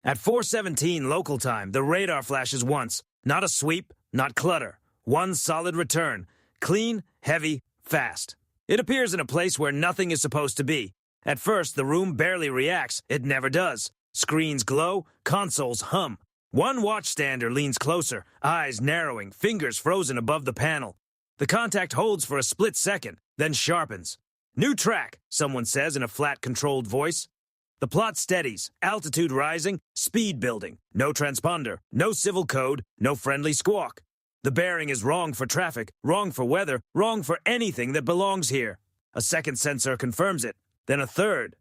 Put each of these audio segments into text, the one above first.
At 4:17 local time, the radar flashes once. Not a sweep, not clutter. One solid return. Clean, heavy, fast. It appears in a place where nothing is supposed to be. At first, the room barely reacts. It never does. Screens glow, consoles hum. One watchstander leans closer, eyes narrowing, fingers frozen above the panel. The contact holds for a split second, then sharpens. New track, someone says in a flat, controlled voice. The plot steadies, altitude rising, speed building. No transponder, no civil code, no friendly squawk. The bearing is wrong for traffic, wrong for weather, wrong for anything that belongs here. A second sensor confirms it, then a third.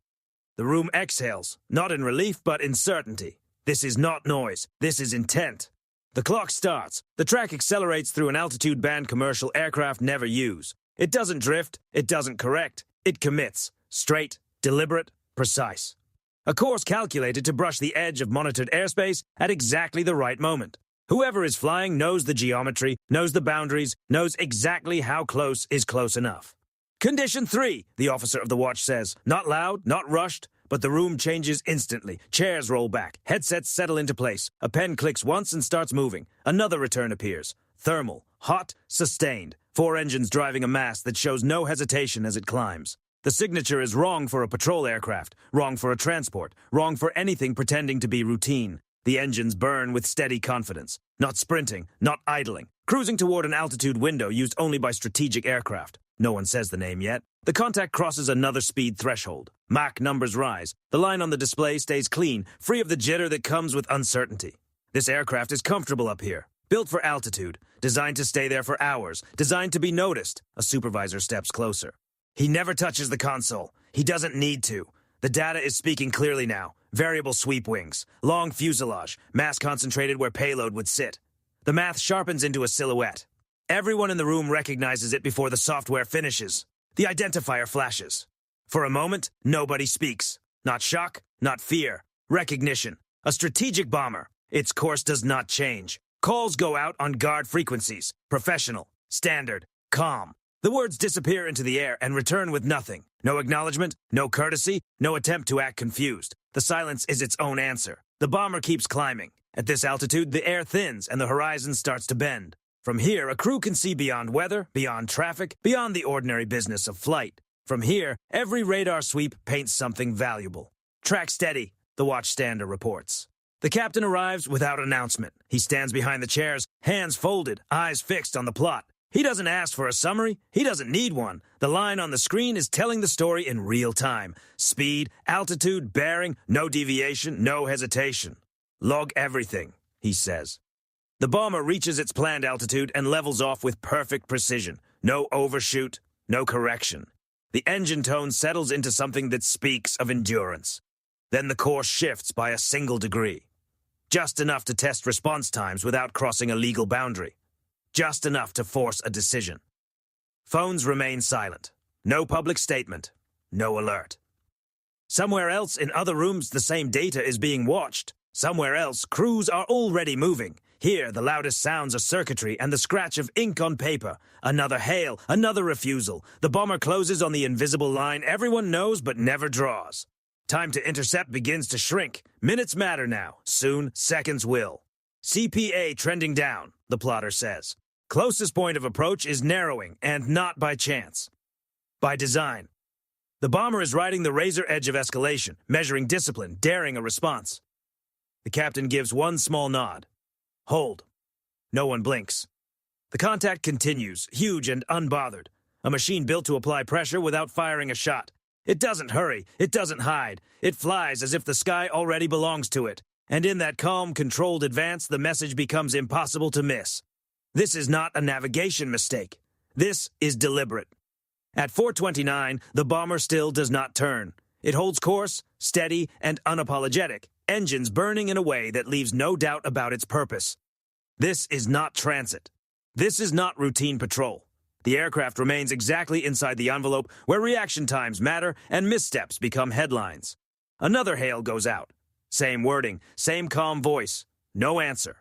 The room exhales, not in relief but in certainty. This is not noise, this is intent. The clock starts. The track accelerates through an altitude band commercial aircraft never use. It doesn't drift, it doesn't correct, it commits. Straight, deliberate, precise. A course calculated to brush the edge of monitored airspace at exactly the right moment. Whoever is flying knows the geometry, knows the boundaries, knows exactly how close is close enough. Condition 3, the officer of the watch says. Not loud, not rushed, but the room changes instantly. Chairs roll back, headsets settle into place. A pen clicks once and starts moving. Another return appears. Thermal, hot, sustained. 4 engines driving a mast that shows no hesitation as it climbs. The signature is wrong for a patrol aircraft, wrong for a transport, wrong for anything pretending to be routine. The engines burn with steady confidence, not sprinting, not idling, cruising toward an altitude window used only by strategic aircraft. No one says the name yet. The contact crosses another speed threshold. Mach numbers rise. The line on the display stays clean, free of the jitter that comes with uncertainty. This aircraft is comfortable up here, built for altitude, designed to stay there for hours, designed to be noticed. A supervisor steps closer. He never touches the console. He doesn't need to. The data is speaking clearly now. Variable sweep wings, long fuselage, mass concentrated where payload would sit. The math sharpens into a silhouette. Everyone in the room recognizes it before the software finishes. The identifier flashes. For a moment, nobody speaks. Not shock, not fear. Recognition. A strategic bomber. Its course does not change. Calls go out on guard frequencies. Professional, standard, calm. The words disappear into the air and return with nothing. No acknowledgement, no courtesy, no attempt to act confused. The silence is its own answer. The bomber keeps climbing. At this altitude, the air thins and the horizon starts to bend. From here, a crew can see beyond weather, beyond traffic, beyond the ordinary business of flight. From here, every radar sweep paints something valuable. Track steady, the watchstander reports. The captain arrives without announcement. He stands behind the chairs, hands folded, eyes fixed on the plot. He doesn't ask for a summary. He doesn't need one. The line on the screen is telling the story in real time. Speed, altitude, bearing, no deviation, no hesitation. Log everything, he says. The bomber reaches its planned altitude and levels off with perfect precision. No overshoot, no correction. The engine tone settles into something that speaks of endurance. Then the course shifts by a single degree. Just enough to test response times without crossing a legal boundary. Just enough to force a decision. Phones remain silent. No public statement. No alert. Somewhere else in other rooms, the same data is being watched. Somewhere else, crews are already moving. Here, the loudest sounds are circuitry and the scratch of ink on paper. Another hail, another refusal. The bomber closes on the invisible line everyone knows but never draws. Time to intercept begins to shrink. Minutes matter now. Soon, seconds will. CPA trending down, the plotter says. Closest point of approach is narrowing, and not by chance. By design. The bomber is riding the razor edge of escalation, measuring discipline, daring a response. The captain gives one small nod. Hold. No one blinks. The contact continues, huge and unbothered. A machine built to apply pressure without firing a shot. It doesn't hurry, it doesn't hide. It flies as if the sky already belongs to it. And in that calm, controlled advance, the message becomes impossible to miss. This is not a navigation mistake. This is deliberate. At 4:29, the bomber still does not turn. It holds course, steady and unapologetic, engines burning in a way that leaves no doubt about its purpose. This is not transit. This is not routine patrol. The aircraft remains exactly inside the envelope where reaction times matter and missteps become headlines. Another hail goes out. Same wording, same calm voice. No answer.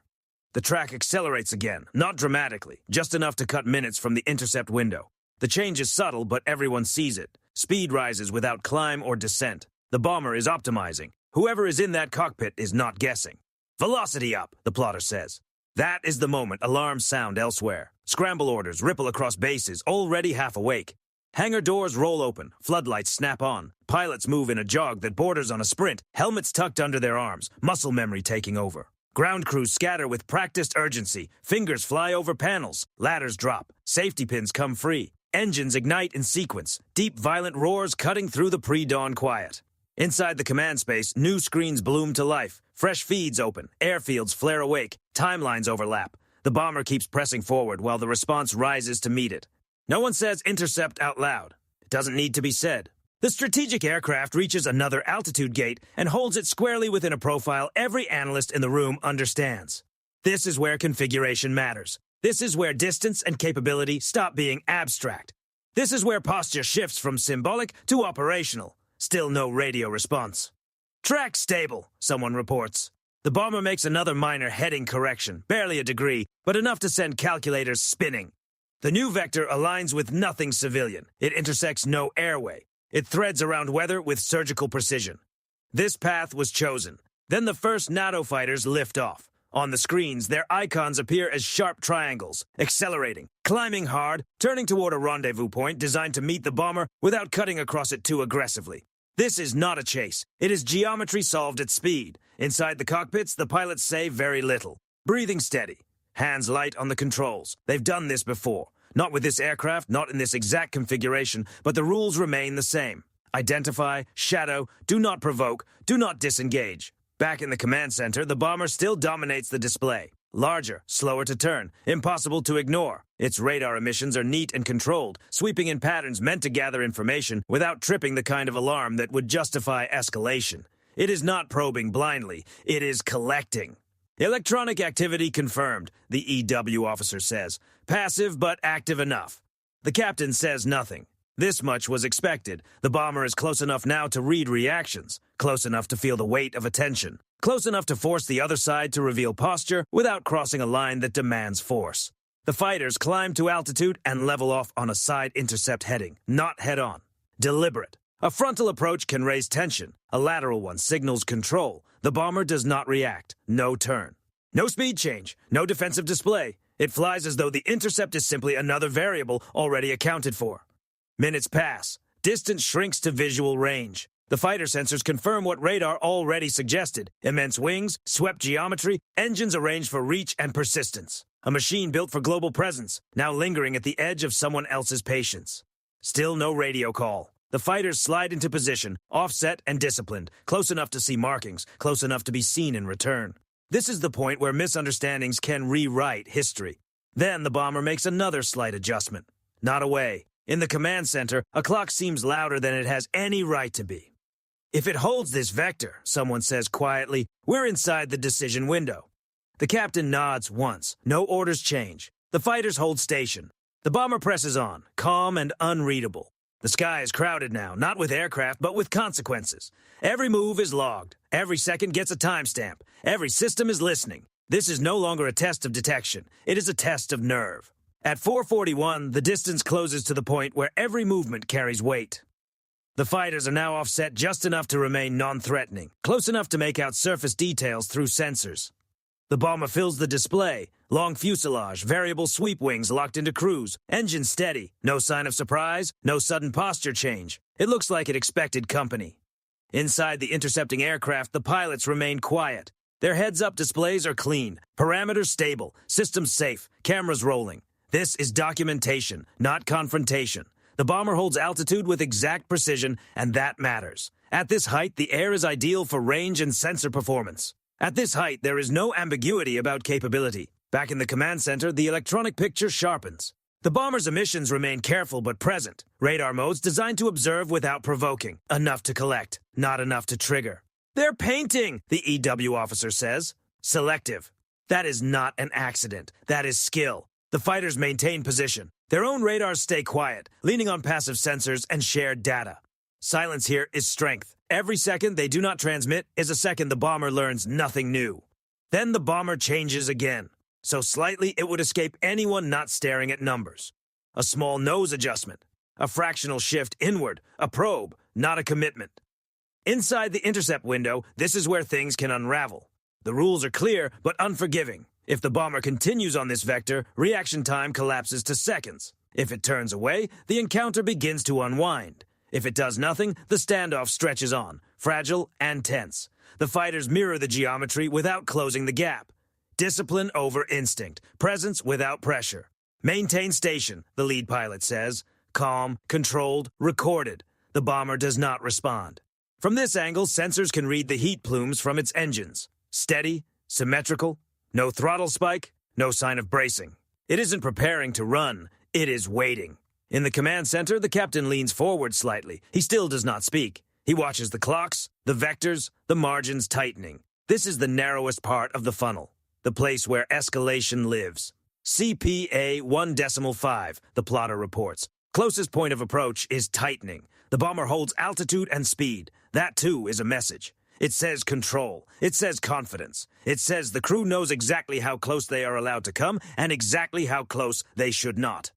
The track accelerates again, not dramatically, just enough to cut minutes from the intercept window. The change is subtle, but everyone sees it. Speed rises without climb or descent. The bomber is optimizing. Whoever is in that cockpit is not guessing. Velocity up, the plotter says. That is the moment alarms sound elsewhere. Scramble orders ripple across bases, already half awake. Hangar doors roll open, floodlights snap on. Pilots move in a jog that borders on a sprint, helmets tucked under their arms, muscle memory taking over. Ground crews scatter with practiced urgency. Fingers fly over panels. Ladders drop. Safety pins come free. Engines ignite in sequence. Deep, violent roars cutting through the pre-dawn quiet. Inside the command space, new screens bloom to life. Fresh feeds open. Airfields flare awake. Timelines overlap. The bomber keeps pressing forward while the response rises to meet it. No one says intercept out loud. It doesn't need to be said. The strategic aircraft reaches another altitude gate and holds it squarely within a profile every analyst in the room understands. This is where configuration matters. This is where distance and capability stop being abstract. This is where posture shifts from symbolic to operational. Still no radio response. Track stable, someone reports. The bomber makes another minor heading correction, barely a degree, but enough to send calculators spinning. The new vector aligns with nothing civilian. It intersects no airway. It threads around weather with surgical precision. This path was chosen. Then the first NATO fighters lift off. On the screens, their icons appear as sharp triangles, accelerating, climbing hard, turning toward a rendezvous point designed to meet the bomber without cutting across it too aggressively. This is not a chase. It is geometry solved at speed. Inside the cockpits, the pilots say very little. Breathing steady. Hands light on the controls. They've done this before. Not with this aircraft, not in this exact configuration, but the rules remain the same. Identify, shadow, do not provoke, do not disengage. Back in the command center, the bomber still dominates the display. Larger, slower to turn, impossible to ignore. Its radar emissions are neat and controlled, sweeping in patterns meant to gather information without tripping the kind of alarm that would justify escalation. It is not probing blindly, it is collecting. Electronic activity confirmed, the EW officer says. Passive but active enough. The captain says nothing. This much was expected. The bomber is close enough now to read reactions, close enough to feel the weight of attention, close enough to force the other side to reveal posture without crossing a line that demands force. The fighters climb to altitude and level off on a side intercept heading, not head-on. Deliberate. A frontal approach can raise tension. A lateral one signals control. The bomber does not react. No turn. No speed change. No defensive display. It flies as though the intercept is simply another variable already accounted for. Minutes pass. Distance shrinks to visual range. The fighter sensors confirm what radar already suggested. Immense wings, swept geometry, engines arranged for reach and persistence. A machine built for global presence, now lingering at the edge of someone else's patience. Still no radio call. The fighters slide into position, offset and disciplined, close enough to see markings, close enough to be seen in return. This is the point where misunderstandings can rewrite history. Then the bomber makes another slight adjustment. Not away. In the command center, a clock seems louder than it has any right to be. If it holds this vector, someone says quietly, we're inside the decision window. The captain nods once. No orders change. The fighters hold station. The bomber presses on, calm and unreadable. The sky is crowded now, not with aircraft, but with consequences. Every move is logged. Every second gets a timestamp. Every system is listening. This is no longer a test of detection. It is a test of nerve. At 4:41, the distance closes to the point where every movement carries weight. The fighters are now offset just enough to remain non-threatening, close enough to make out surface details through sensors. The bomber fills the display. Long fuselage, variable sweep wings locked into cruise, engine steady, no sign of surprise, no sudden posture change. It looks like it expected company. Inside the intercepting aircraft, the pilots remain quiet. Their heads-up displays are clean, parameters stable, systems safe, cameras rolling. This is documentation, not confrontation. The bomber holds altitude with exact precision, and that matters. At this height, the air is ideal for range and sensor performance. At this height, there is no ambiguity about capability. Back in the command center, the electronic picture sharpens. The bomber's emissions remain careful but present. Radar modes designed to observe without provoking. Enough to collect, not enough to trigger. They're painting, the EW officer says. Selective. That is not an accident. That is skill. The fighters maintain position. Their own radars stay quiet, leaning on passive sensors and shared data. Silence here is strength. Every second they do not transmit is a second the bomber learns nothing new. Then the bomber changes again. So slightly it would escape anyone not staring at numbers. A small nose adjustment. A fractional shift inward. A probe, not a commitment. Inside the intercept window, this is where things can unravel. The rules are clear, but unforgiving. If the bomber continues on this vector, reaction time collapses to seconds. If it turns away, the encounter begins to unwind. If it does nothing, the standoff stretches on, fragile and tense. The fighters mirror the geometry without closing the gap. Discipline over instinct, presence without pressure. Maintain station, the lead pilot says. Calm, controlled, recorded. The bomber does not respond. From this angle, sensors can read the heat plumes from its engines. Steady, symmetrical, no throttle spike, no sign of bracing. It isn't preparing to run, it is waiting. In the command center, the captain leans forward slightly. He still does not speak. He watches the clocks, the vectors, the margins tightening. This is the narrowest part of the funnel, the place where escalation lives. CPA 1.5, the plotter reports. Closest point of approach is tightening. The bomber holds altitude and speed. That, too, is a message. It says control. It says confidence. It says the crew knows exactly how close they are allowed to come and exactly how close they should not.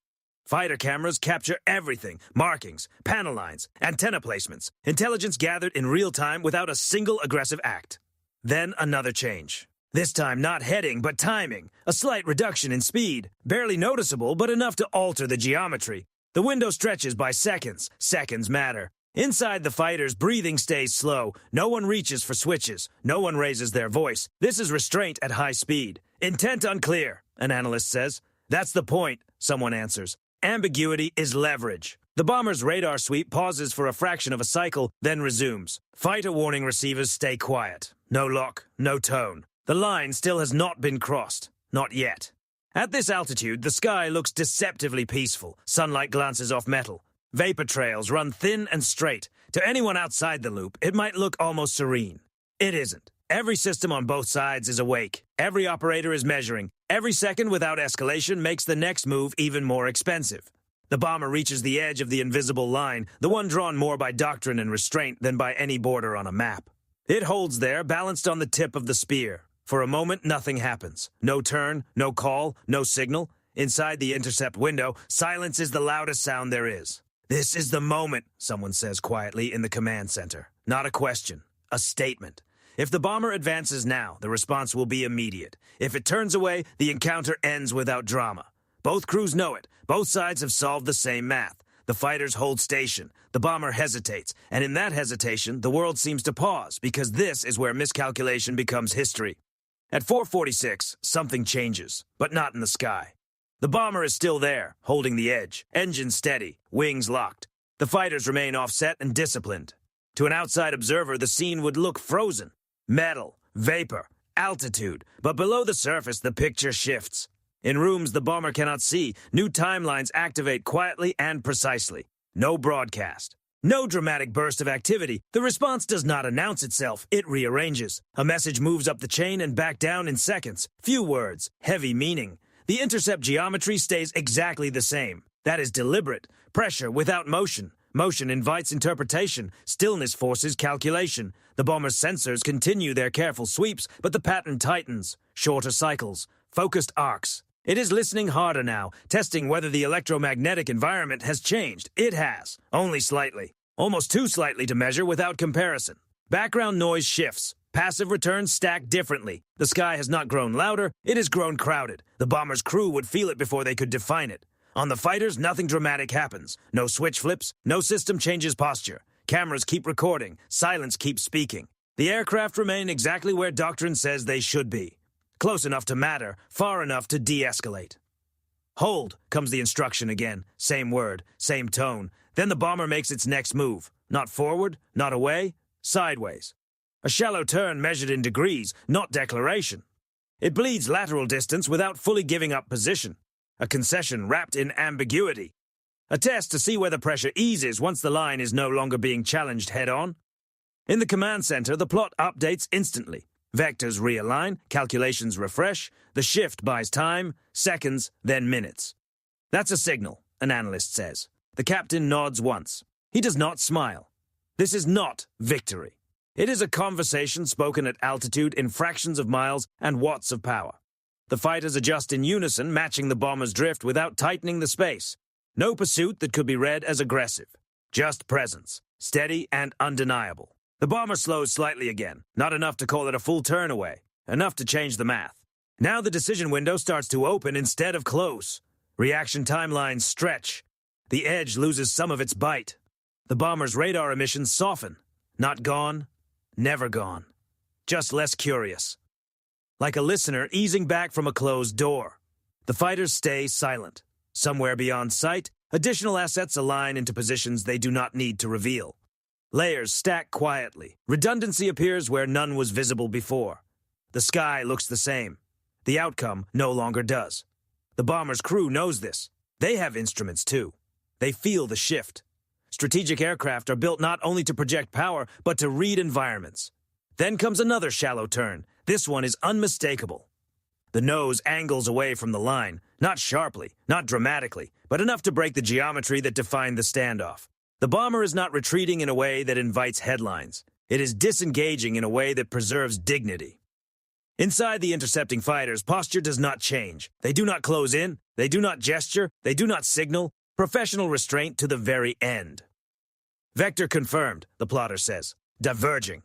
Fighter cameras capture everything: markings, panel lines, antenna placements, intelligence gathered in real time without a single aggressive act. Then another change. This time not heading, but timing. A slight reduction in speed. Barely noticeable, but enough to alter the geometry. The window stretches by seconds. Seconds matter. Inside the fighters, breathing stays slow. No one reaches for switches. No one raises their voice. This is restraint at high speed. Intent unclear, an analyst says. That's the point, someone answers. Ambiguity is leverage. The bomber's radar sweep pauses for a fraction of a cycle, then resumes. Fighter warning receivers stay quiet. No lock, no tone. The line still has not been crossed. Not yet. At this altitude, the sky looks deceptively peaceful. Sunlight glances off metal. Vapor trails run thin and straight. To anyone outside the loop, it might look almost serene. It isn't. Every system on both sides is awake. Every operator is measuring. Every second without escalation makes the next move even more expensive. The bomber reaches the edge of the invisible line, the one drawn more by doctrine and restraint than by any border on a map. It holds there, balanced on the tip of the spear. For a moment, nothing happens. No turn, no call, no signal. Inside the intercept window, silence is the loudest sound there is. This is the moment, someone says quietly in the command center. Not a question, a statement. If the bomber advances now, the response will be immediate. If it turns away, the encounter ends without drama. Both crews know it. Both sides have solved the same math. The fighters hold station. The bomber hesitates. And in that hesitation, the world seems to pause, because this is where miscalculation becomes history. At 4:46, something changes, but not in the sky. The bomber is still there, holding the edge, engine steady, wings locked. The fighters remain offset and disciplined. To an outside observer, the scene would look frozen. Metal, vapor, altitude, but below the surface, the picture shifts. In rooms the bomber cannot see, new timelines activate quietly and precisely. No broadcast. No dramatic burst of activity. The response does not announce itself, it rearranges. A message moves up the chain and back down in seconds. Few words, heavy meaning. The intercept geometry stays exactly the same. That is deliberate. Pressure without motion. Motion invites interpretation. Stillness forces calculation. The bomber's sensors continue their careful sweeps, but the pattern tightens. Shorter cycles. Focused arcs. It is listening harder now, testing whether the electromagnetic environment has changed. It has. Only slightly. Almost too slightly to measure without comparison. Background noise shifts. Passive returns stack differently. The sky has not grown louder, it has grown crowded. The bomber's crew would feel it before they could define it. On the fighters, nothing dramatic happens. No switch flips, no system changes posture. Cameras keep recording, silence keeps speaking. The aircraft remain exactly where doctrine says they should be. Close enough to matter, far enough to de-escalate. Hold, comes the instruction again. Same word, same tone. Then the bomber makes its next move. Not forward, not away, sideways. A shallow turn measured in degrees, not declaration. It bleeds lateral distance without fully giving up position. A concession wrapped in ambiguity. A test to see whether pressure eases once the line is no longer being challenged head-on. In the command center, the plot updates instantly. Vectors realign, calculations refresh, the shift buys time, seconds, then minutes. That's a signal, an analyst says. The captain nods once. He does not smile. This is not victory. It is a conversation spoken at altitude in fractions of miles and watts of power. The fighters adjust in unison, matching the bomber's drift without tightening the space. No pursuit that could be read as aggressive. Just presence, steady and undeniable. The bomber slows slightly again, not enough to call it a full turn away, enough to change the math. Now the decision window starts to open instead of close. Reaction timelines stretch. The edge loses some of its bite. The bomber's radar emissions soften. Not gone, never gone. Just less curious. Like a listener easing back from a closed door. The fighters stay silent. Somewhere beyond sight, additional assets align into positions they do not need to reveal. Layers stack quietly. Redundancy appears where none was visible before. The sky looks the same. The outcome no longer does. The bomber's crew knows this. They have instruments too. They feel the shift. Strategic aircraft are built not only to project power, but to read environments. Then comes another shallow turn. This one is unmistakable. The nose angles away from the line, not sharply, not dramatically, but enough to break the geometry that defined the standoff. The bomber is not retreating in a way that invites headlines. It is disengaging in a way that preserves dignity. Inside the intercepting fighters, posture does not change. They do not close in. They do not gesture. They do not signal. Professional restraint to the very end. Vector confirmed, the plotter says. Diverging.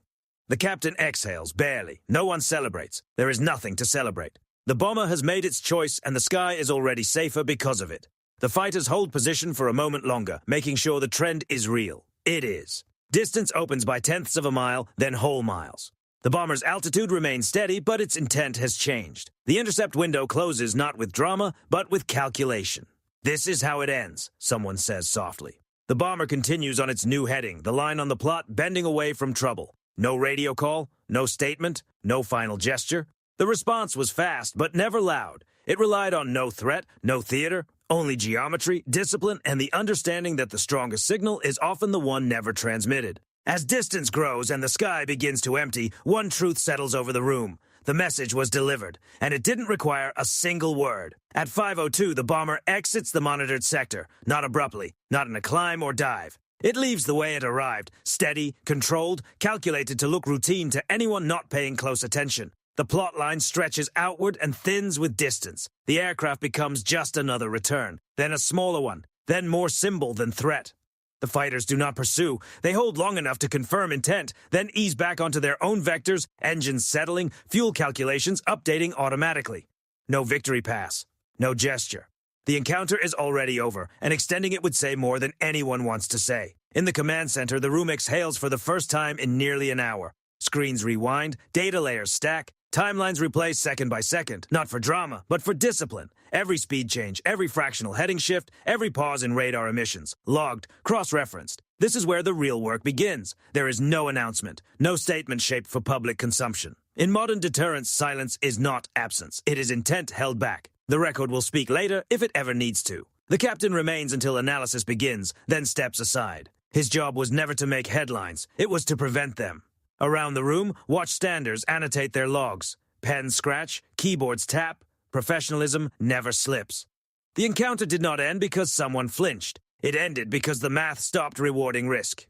The captain exhales, barely. No one celebrates. There is nothing to celebrate. The bomber has made its choice, and the sky is already safer because of it. The fighters hold position for a moment longer, making sure the trend is real. It is. Distance opens by tenths of a mile, then whole miles. The bomber's altitude remains steady, but its intent has changed. The intercept window closes not with drama, but with calculation. This is how it ends, someone says softly. The bomber continues on its new heading, the line on the plot bending away from trouble. No radio call, no statement, no final gesture. The response was fast, but never loud. It relied on no threat, no theater, only geometry, discipline, and the understanding that the strongest signal is often the one never transmitted. As distance grows and the sky begins to empty, one truth settles over the room. The message was delivered, and it didn't require a single word. At 5:02, the bomber exits the monitored sector, not abruptly, not in a climb or dive. It leaves the way it arrived, steady, controlled, calculated to look routine to anyone not paying close attention. The plot line stretches outward and thins with distance. The aircraft becomes just another return, then a smaller one, then more symbol than threat. The fighters do not pursue. They hold long enough to confirm intent, then ease back onto their own vectors, engines settling, fuel calculations updating automatically. No victory pass. No gesture. The encounter is already over, and extending it would say more than anyone wants to say. In the command center, the room exhales for the first time in nearly an hour. Screens rewind, data layers stack, timelines replay second by second, not for drama, but for discipline. Every speed change, every fractional heading shift, every pause in radar emissions, logged, cross-referenced. This is where the real work begins. There is no announcement, no statement shaped for public consumption. In modern deterrence, silence is not absence. It is intent held back. The record will speak later if it ever needs to. The captain remains until analysis begins, then steps aside. His job was never to make headlines. It was to prevent them. Around the room, watchstanders annotate their logs. Pens scratch, keyboards tap. Professionalism never slips. The encounter did not end because someone flinched. It ended because the math stopped rewarding risk.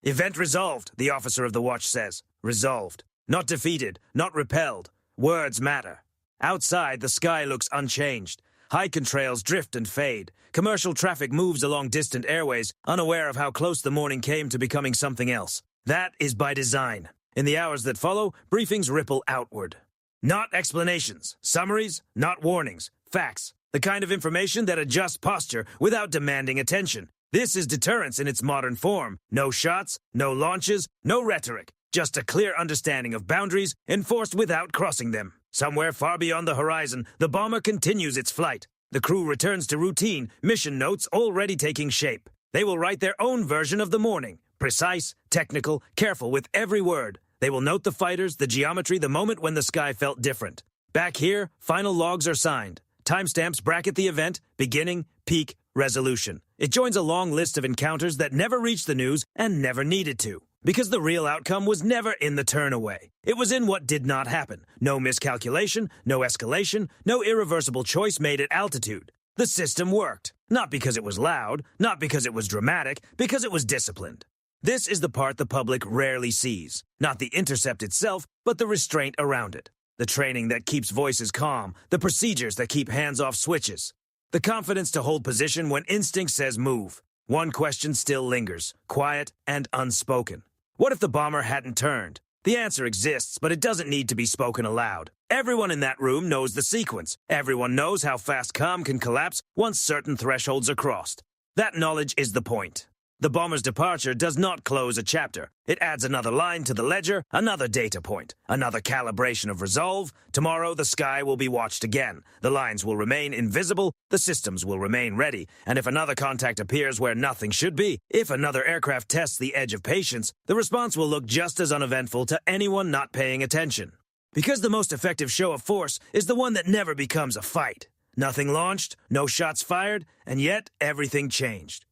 Event resolved, the officer of the watch says. Resolved. Not defeated, not repelled. Words matter. Outside, the sky looks unchanged. High contrails drift and fade. Commercial traffic moves along distant airways, unaware of how close the morning came to becoming something else. That is by design. In the hours that follow, briefings ripple outward. Not explanations, summaries, not warnings, facts. The kind of information that adjusts posture without demanding attention. This is deterrence in its modern form. No shots, no launches, no rhetoric. Just a clear understanding of boundaries enforced without crossing them. Somewhere far beyond the horizon, the bomber continues its flight. The crew returns to routine, mission notes already taking shape. They will write their own version of the morning. Precise, technical, careful with every word. They will note the fighters, the geometry, the moment when the sky felt different. Back here, final logs are signed. Timestamps bracket the event, beginning, peak, resolution. It joins a long list of encounters that never reached the news and never needed to. Because the real outcome was never in the turnaway. It was in what did not happen. No miscalculation, no escalation, no irreversible choice made at altitude. The system worked. Not because it was loud, not because it was dramatic, because it was disciplined. This is the part the public rarely sees. Not the intercept itself, but the restraint around it. The training that keeps voices calm, the procedures that keep hands off switches. The confidence to hold position when instinct says move. One question still lingers, quiet and unspoken. What if the bomber hadn't turned? The answer exists, but it doesn't need to be spoken aloud. Everyone in that room knows the sequence. Everyone knows how fast calm can collapse once certain thresholds are crossed. That knowledge is the point. The bomber's departure does not close a chapter. It adds another line to the ledger, another data point, another calibration of resolve. Tomorrow, the sky will be watched again. The lines will remain invisible, the systems will remain ready, and if another contact appears where nothing should be, if another aircraft tests the edge of patience, the response will look just as uneventful to anyone not paying attention. Because the most effective show of force is the one that never becomes a fight. Nothing launched, no shots fired, and yet everything changed.